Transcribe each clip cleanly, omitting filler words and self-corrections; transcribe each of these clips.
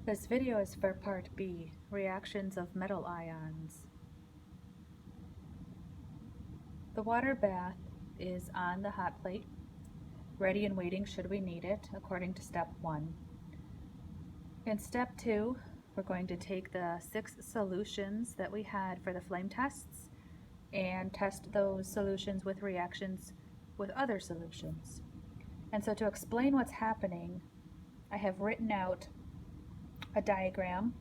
This video is for part B, reactions of metal ions. The water bath is on the hot plate, ready and waiting should we need it, according to step 1. In step 2, we're going to take the 6 solutions that we had for the flame tests and test those solutions with reactions with other solutions. And so to explain what's happening, I have written out a diagram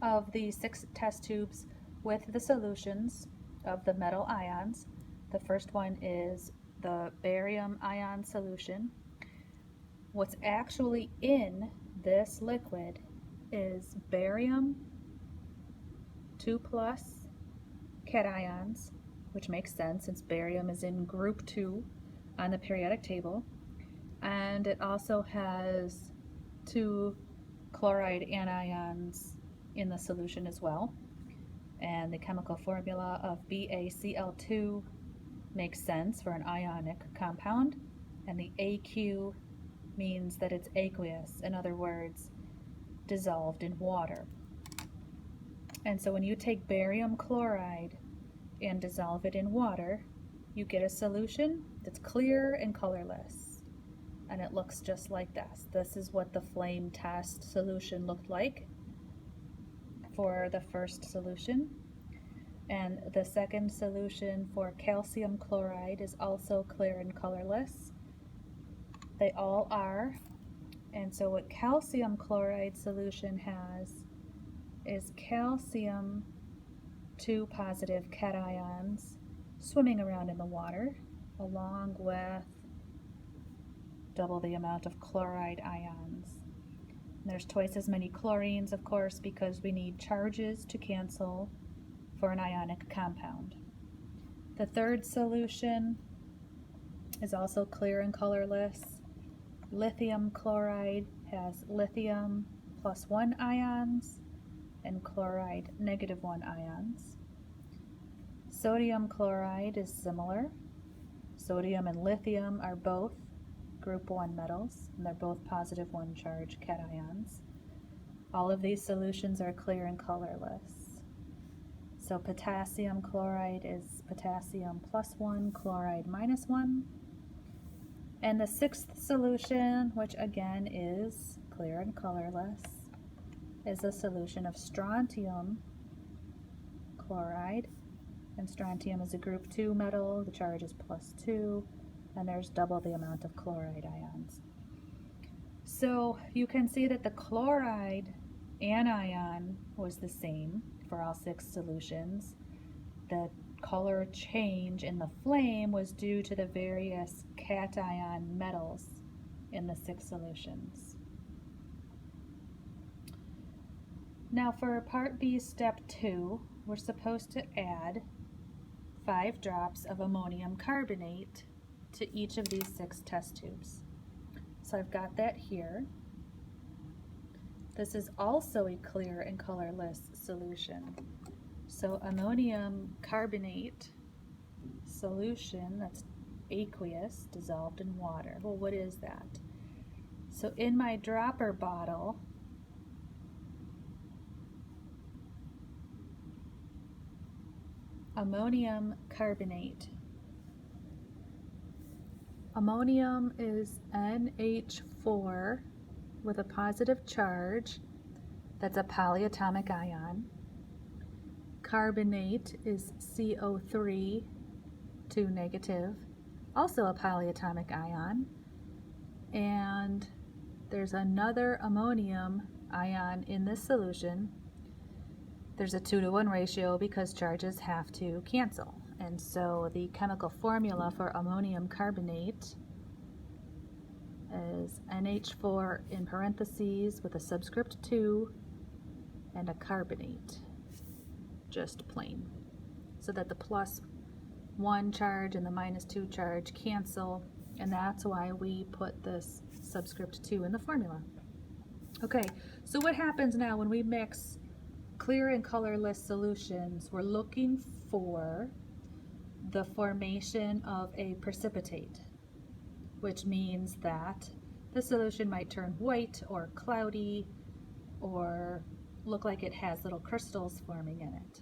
of the 6 test tubes with the solutions of the metal ions. The first one is the barium ion solution. What's actually in this liquid is barium 2+ cations, which makes sense since barium is in group 2 on the periodic table, and it also has 2 chloride anions in the solution as well. And the chemical formula of BaCl2 makes sense for an ionic compound, and the AQ means that it's aqueous, in other words, dissolved in water. And so when you take barium chloride and dissolve it in water, you get a solution that's clear and colorless. And it looks just like this. This is what the flame test solution looked like for the first solution. And the second solution for calcium chloride is also clear and colorless. They all are. And so what calcium chloride solution has is calcium 2+ cations swimming around in the water, along with double the amount of chloride ions. And there's twice as many chlorines, of course, because we need charges to cancel for an ionic compound. The third solution is also clear and colorless. Lithium chloride has lithium +1 ions and chloride -1 ions. Sodium chloride is similar. Sodium and lithium are both group 1 metals, and they're both +1 charge cations. All of these solutions are clear and colorless. So potassium chloride is potassium +1, chloride -1. And the 6th solution, which again is clear and colorless, is a solution of strontium chloride. And strontium is a group 2 metal, the charge is +2, and there's double the amount of chloride ions. So you can see that the chloride anion was the same for all 6 solutions. The color change in the flame was due to the various cation metals in the 6 solutions. Now for part B, step 2, we're supposed to add 5 drops of ammonium carbonate to each of these 6 test tubes. So I've got that here. This is also a clear and colorless solution. So ammonium carbonate solution, that's aqueous, dissolved in water. Well, what is that? So in my dropper bottle, ammonium carbonate. Ammonium is NH4 with a positive charge. That's a polyatomic ion. Carbonate is CO3, 2 negative, also a polyatomic ion. And there's another ammonium ion in this solution. There's a 2-to-1 ratio because charges have to cancel. And so the chemical formula for ammonium carbonate is NH4 in parentheses with a subscript 2 and a carbonate, just plain, so that the +1 charge and the -2 charge cancel, and that's why we put this subscript 2 in the formula. Okay, so what happens now when we mix clear and colorless solutions? We're looking for the formation of a precipitate, which means that the solution might turn white or cloudy or look like it has little crystals forming in it.